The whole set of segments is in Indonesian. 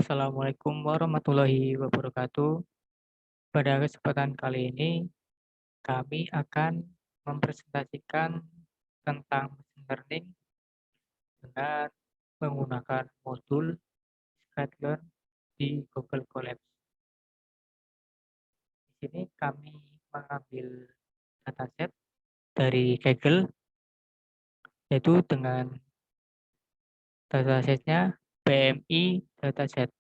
Assalamualaikum warahmatullahi wabarakatuh. Pada kesempatan kali ini, kami akan mempresentasikan tentang machine learning dengan menggunakan modul Skylern di Google Colab. Di sini kami mengambil dataset dari Kaggle, yaitu dengan datasetnya PMI dataset.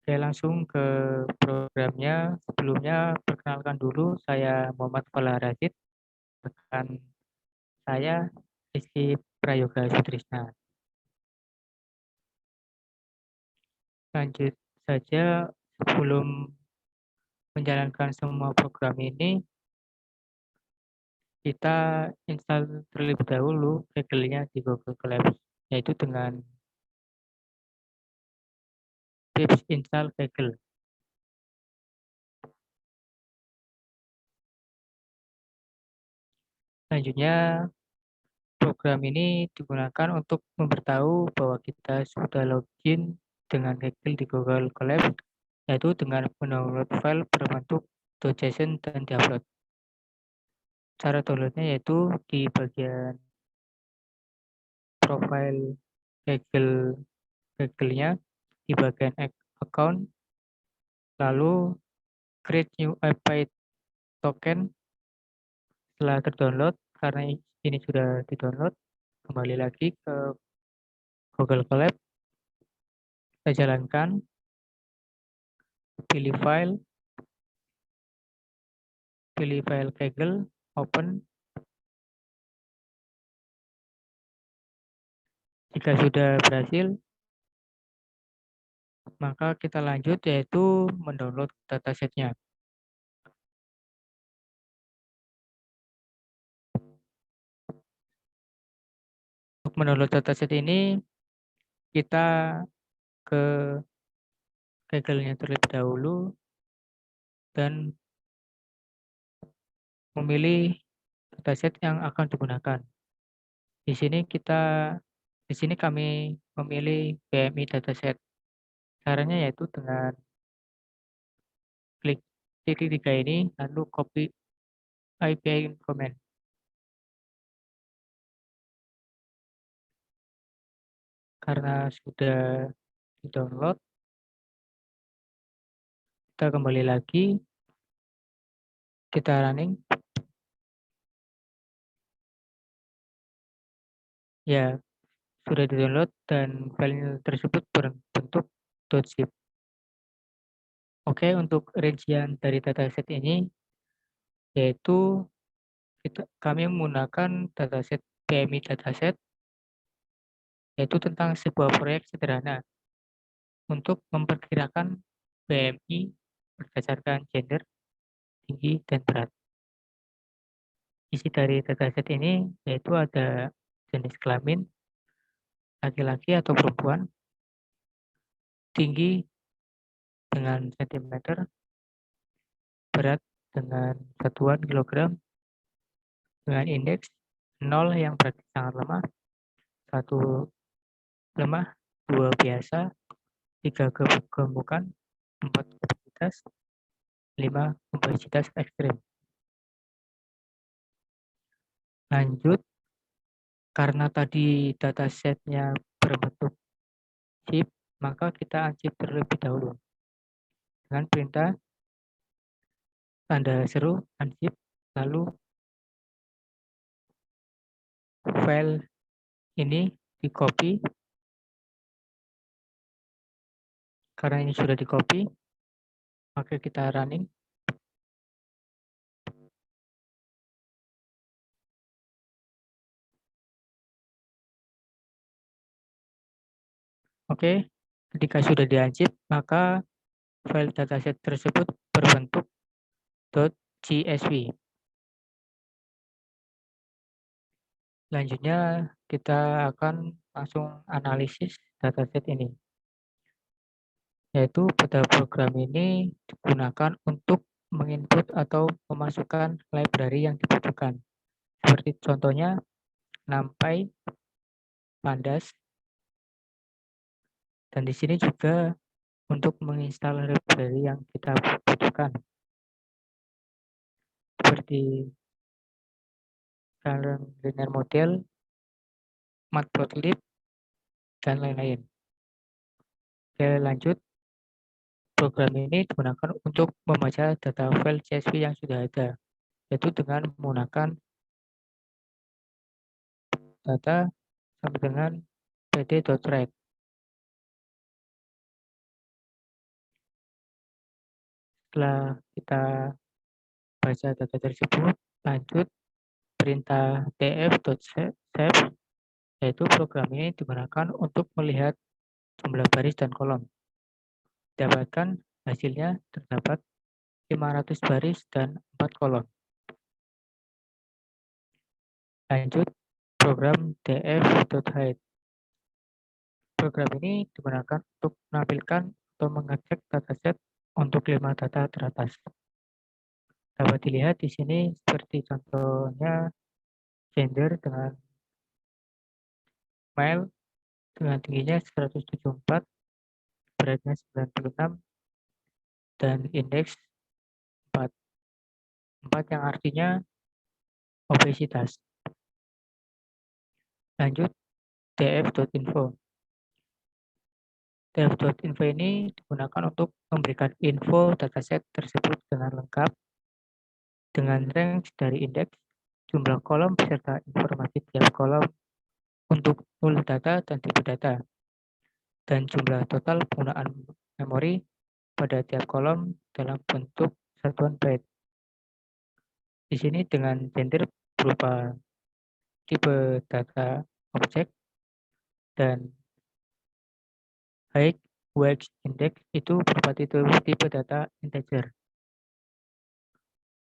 Oke, langsung ke programnya. Sebelumnya, perkenalkan dulu, saya Muhammad Fala Rashid, rekan saya Rizky Prayoga Sutrisna. Lanjut saja, sebelum menjalankan semua program ini, kita install terlebih dahulu Kaggle-nya di Google Colab, yaitu dengan pips install Kaggle. Selanjutnya, program ini digunakan untuk memberitahu bahwa kita sudah login dengan Kaggle di Google Colab, yaitu dengan mendownload file berbentuk .json dan diupload. Cara downloadnya yaitu di bagian profile Kaggle-nya di bagian account, lalu create new IP token. Setelah terdownload, karena ini sudah didownload, kembali lagi ke Google Colab, kita jalankan, pilih file Kaggle, open. Jika sudah berhasil, maka kita lanjut, yaitu mendownload datasetnya. Untuk mendownload dataset ini, kita ke Kaggle-nya terlebih dahulu dan memilih dataset yang akan digunakan. Di sini kami memilih PMI dataset. Caranya yaitu dengan klik titik 3 ini, lalu copy IPI comment. Karena sudah di-download, kita kembali lagi, kita running. Ya, sudah di-download dan file tersebut berbentuk .zip. Oke, untuk rincian dari dataset ini, yaitu kami menggunakan dataset PMI dataset, yaitu tentang sebuah proyek sederhana untuk memperkirakan BMI berdasarkan gender, tinggi, dan berat. Isi dari dataset ini yaitu ada jenis kelamin, laki-laki atau perempuan, tinggi dengan sentimeter, berat dengan satuan kilogram, dengan indeks 0 yang berarti sangat lemah, 1 lemah, 2 biasa, 3 gemukan, 4 obesitas, 5 obesitas ekstrim. Lanjut, karena tadi datasetnya berbentuk zip, maka kita unzip terlebih dahulu dengan perintah tanda seru unzip, lalu file ini di copy. Karena ini sudah di copy, maka kita running. Oke, ketika sudah di-unzip, maka file dataset tersebut berbentuk .csv. Selanjutnya, kita akan langsung analisis dataset ini. Yaitu pada program ini digunakan untuk menginput atau memasukkan library yang dibutuhkan. Seperti contohnya NumPy, Pandas, dan di sini juga untuk menginstal library yang kita butuhkan, seperti Current Linear Model, Matplotlib, dan lain-lain. Oke, lanjut. Program ini digunakan untuk membaca data file CSV yang sudah ada, yaitu dengan menggunakan data sampai dengan pd.write. Setelah kita baca data tersebut, lanjut perintah df.save, yaitu program ini digunakan untuk melihat jumlah baris dan kolom. Dapatkan hasilnya terdapat 500 baris dan 4 kolom. Lanjut program df.hide. Program ini digunakan untuk menampilkan atau mengecek dataset untuk 5 data teratas. Dapat dilihat di sini seperti contohnya gender dengan male dengan tingginya 174, beratnya 96, dan indeks 4. 4 yang artinya obesitas. Lanjut df.info. df.info ini digunakan untuk memberikan info dataset tersebut dengan lengkap, dengan range dari indeks, jumlah kolom beserta informasi tiap kolom untuk full data dan tipe data, dan jumlah total penggunaan memori pada tiap kolom dalam bentuk satuan byte. Di sini dengan gender berupa tipe data objek, dan height wax index itu berupa tipe data integer.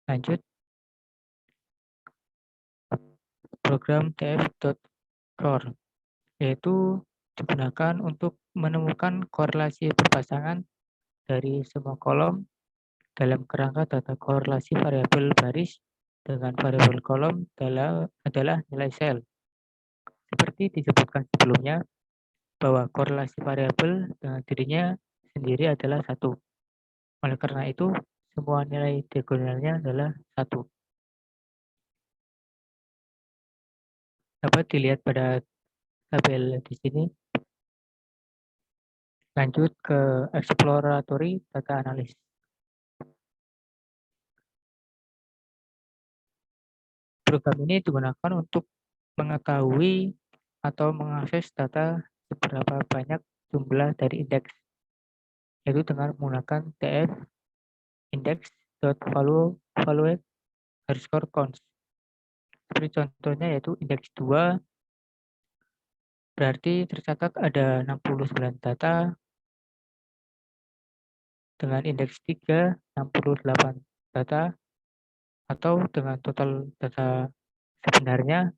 Lanjut program df.core, yaitu digunakan untuk menemukan korelasi berpasangan dari semua kolom dalam kerangka data korelasi variabel baris dengan variabel kolom adalah nilai sel. Seperti disebutkan sebelumnya, bahwa korelasi variabel dengan dirinya sendiri adalah 1. Oleh karena itu, semua nilai diagonalnya adalah 1. Dapat dilihat pada tabel di sini. Lanjut ke exploratory data analysis. Program ini digunakan untuk mengetahui atau mengakses data seberapa banyak jumlah dari indeks, yaitu dengan menggunakan df index.value_const. Seperti contohnya yaitu indeks 2, berarti tercatat ada 69 data, dengan indeks 3, 68 data, atau dengan total data sebenarnya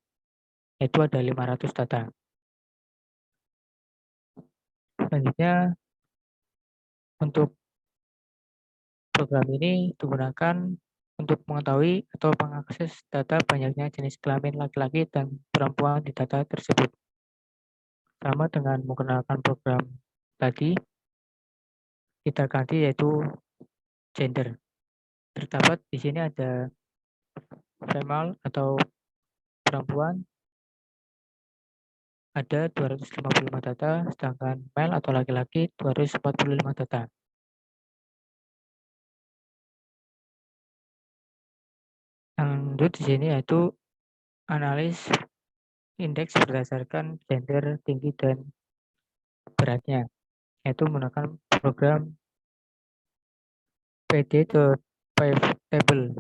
yaitu ada 500 data. Selanjutnya, untuk program ini digunakan untuk mengetahui atau mengakses data banyaknya jenis kelamin laki-laki dan perempuan di data tersebut. Sama dengan menggunakan program tadi, kita ganti yaitu gender. Terdapat di sini ada female atau perempuan, ada 255 data, sedangkan male atau laki-laki 245 data. Lanjut di sini yaitu analis indeks berdasarkan gender, tinggi, dan beratnya, yaitu menggunakan program pd.pivotable.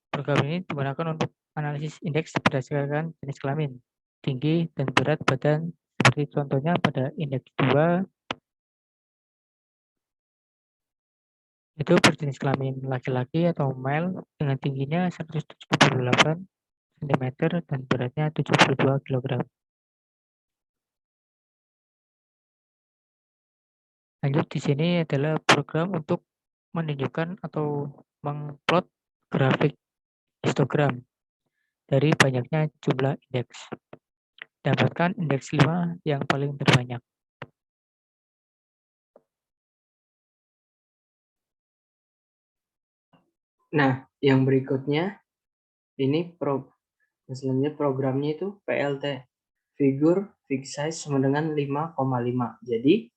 Program ini digunakan untuk analisis indeks berdasarkan jenis kelamin, tinggi, dan berat badan, seperti contohnya pada indeks 2 itu berjenis kelamin laki-laki atau male dengan tingginya 178 cm dan beratnya 72 kg. Lanjut di sini adalah program untuk menunjukkan atau mengplot grafik histogram. dari banyaknya jumlah indeks. Dapatkan indeks 5 yang paling terbanyak. Nah, yang berikutnya ini selanjutnya programnya itu PLT, figure fixed size sama dengan 5,5. Jadi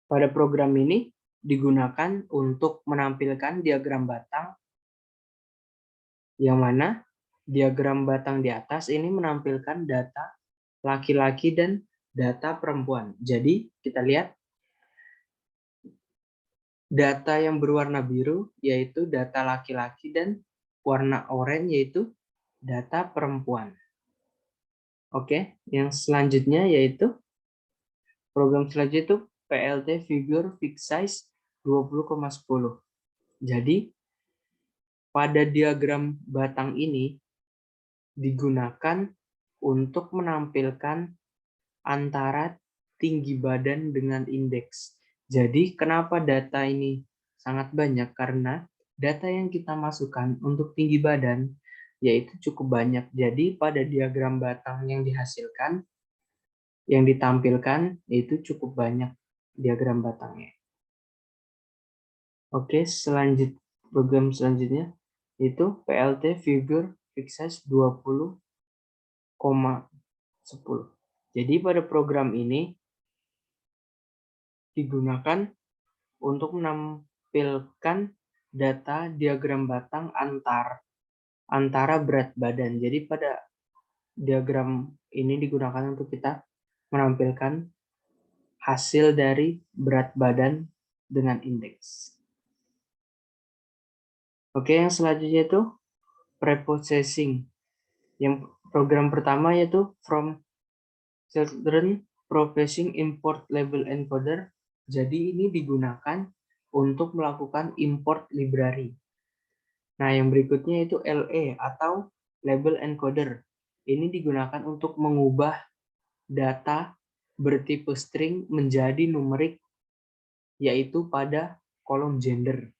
pada program ini digunakan untuk menampilkan diagram batang, yang mana diagram batang di atas ini menampilkan data laki-laki dan data perempuan. Jadi kita lihat data yang berwarna biru yaitu data laki-laki dan warna oranye yaitu data perempuan. Oke, yang selanjutnya yaitu program selanjutnya itu PLT figure fixed size 20,10. Jadi pada diagram batang ini digunakan untuk menampilkan antara tinggi badan dengan indeks. Jadi kenapa data ini sangat banyak? Karena data yang kita masukkan untuk tinggi badan yaitu cukup banyak. Jadi pada diagram batang yang dihasilkan, yang ditampilkan yaitu cukup banyak diagram batangnya. Oke, program selanjutnya itu PLT figure fixed size 20,10. Jadi pada program ini digunakan untuk menampilkan data diagram batang antara berat badan. Jadi pada diagram ini digunakan untuk kita menampilkan hasil dari berat badan dengan indeks. Oke, yang selanjutnya itu preprocessing. Yang program pertama yaitu from children processing import label encoder. Jadi ini digunakan untuk melakukan import library. Nah, yang berikutnya itu LE atau label encoder. Ini digunakan untuk mengubah data bertipe string menjadi numerik, yaitu pada kolom gender.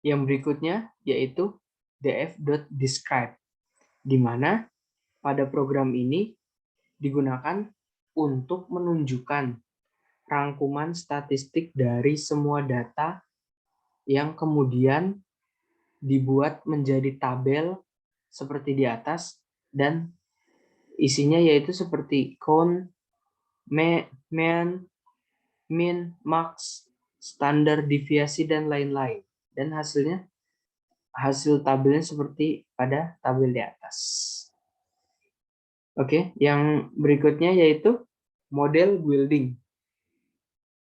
Yang berikutnya yaitu df.describe, di mana pada program ini digunakan untuk menunjukkan rangkuman statistik dari semua data yang kemudian dibuat menjadi tabel seperti di atas dan isinya yaitu seperti count, mean, min, max, standar deviasi dan lain-lain. Dan hasil tabelnya seperti pada tabel di atas. Oke, yang berikutnya yaitu model building.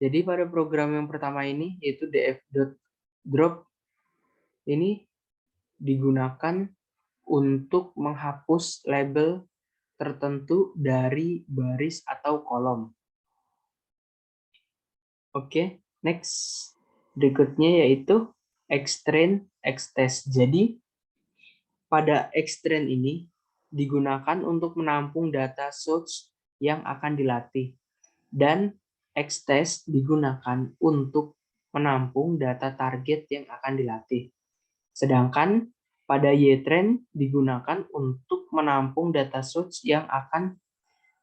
Jadi pada program yang pertama ini yaitu df.drop ini digunakan untuk menghapus label tertentu dari baris atau kolom. Oke, next. Berikutnya yaitu extrain, extest. Jadi pada extrain ini digunakan untuk menampung data source yang akan dilatih. Dan extest digunakan untuk menampung data target yang akan dilatih. Sedangkan pada ytrain digunakan untuk menampung data source yang akan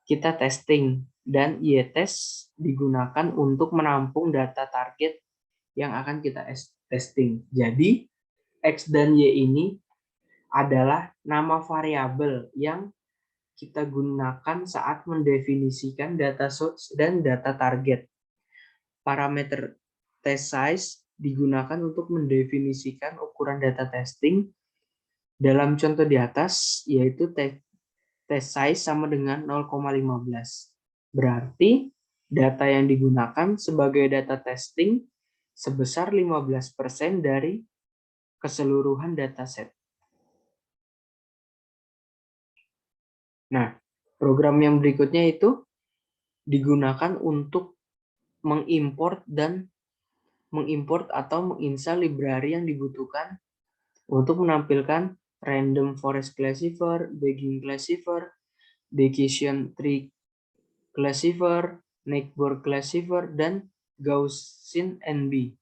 kita testing. Dan ytest digunakan untuk menampung data target yang akan kita testing. Jadi X dan Y ini adalah nama variabel yang kita gunakan saat mendefinisikan data source dan data target. Parameter test size digunakan untuk mendefinisikan ukuran data testing. Dalam contoh di atas, yaitu test size sama dengan 0,15. Berarti data yang digunakan sebagai data testing sebesar 15% dari keseluruhan dataset. Nah, program yang berikutnya itu digunakan untuk mengimport atau menginstal library yang dibutuhkan untuk menampilkan random forest classifier, Bayesian classifier, decision tree classifier, neighbor classifier, dan Gaussian NB.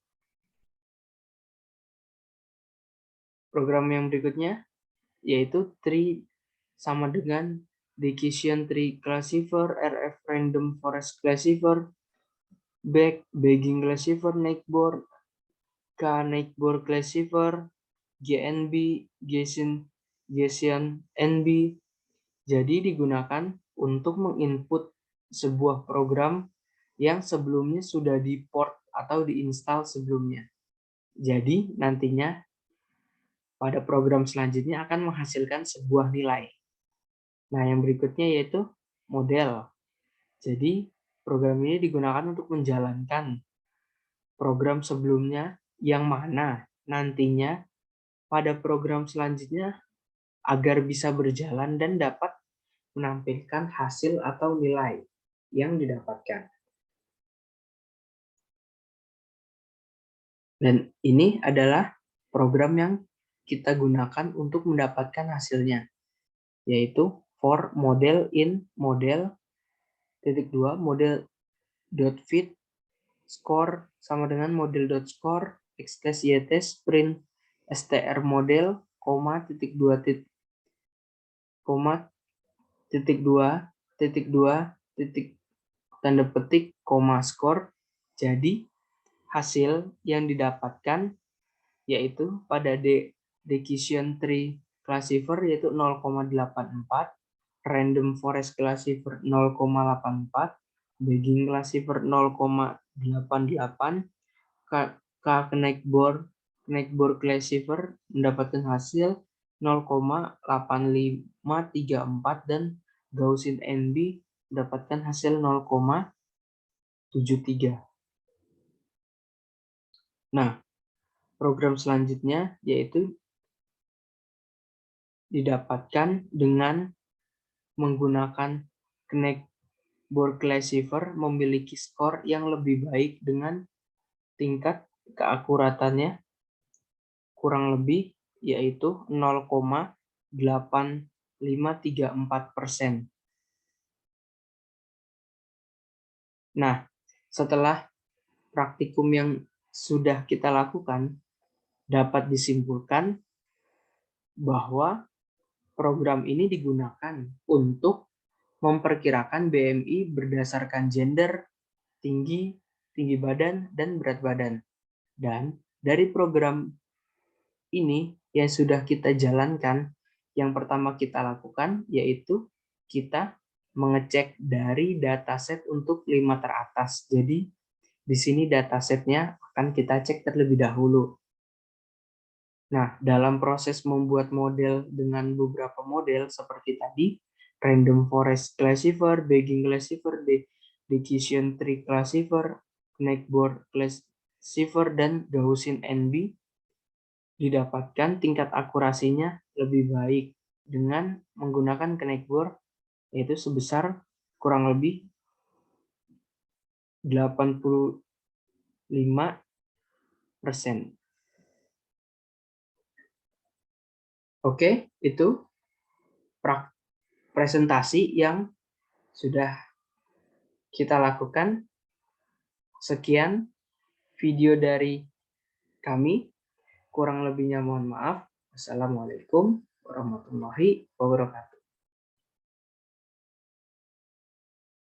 Program yang berikutnya yaitu tree sama dengan decision tree classifier, RF random forest classifier, bagging classifier, neighbor, K neighbor classifier, GNB, Gaussian NB. Jadi digunakan untuk menginput sebuah program yang sebelumnya sudah di-port atau diinstal sebelumnya. Jadi nantinya pada program selanjutnya akan menghasilkan sebuah nilai. Nah, yang berikutnya yaitu model. Jadi program ini digunakan untuk menjalankan program sebelumnya yang mana nantinya pada program selanjutnya agar bisa berjalan dan dapat menampilkan hasil atau nilai yang didapatkan. Dan ini adalah program yang kita gunakan untuk mendapatkan hasilnya, yaitu for model in model (2) model.fit score sama dengan model.score x-test y-test print str model, titik 2 titik tanda petik score. Jadi hasil yang didapatkan yaitu pada decision tree classifier yaitu 0,84, random forest classifier 0,84, bagging classifier 0,88, K neighbor classifier mendapatkan hasil 0,8534 dan Gaussian NB mendapatkan hasil 0,73. Nah, program selanjutnya yaitu didapatkan dengan menggunakan neighbor classifier memiliki skor yang lebih baik dengan tingkat keakuratannya kurang lebih yaitu 0,8534%. Nah, setelah praktikum yang sudah kita lakukan, dapat disimpulkan bahwa program ini digunakan untuk memperkirakan BMI berdasarkan gender, tinggi badan, dan berat badan. Dan dari program ini yang sudah kita jalankan, yang pertama kita lakukan yaitu kita mengecek dari dataset untuk 5 teratas. Jadi di sini datasetnya akan kita cek terlebih dahulu. Nah, dalam proses membuat model dengan beberapa model seperti tadi, random forest classifier, bagging classifier, decision tree classifier, neighbor classifier, dan Gaussian NB, didapatkan tingkat akurasinya lebih baik dengan menggunakan neighbor, yaitu sebesar kurang lebih 85%. Oke, itu presentasi yang sudah kita lakukan. Sekian video dari kami. Kurang lebihnya mohon maaf. Wassalamualaikum warahmatullahi wabarakatuh.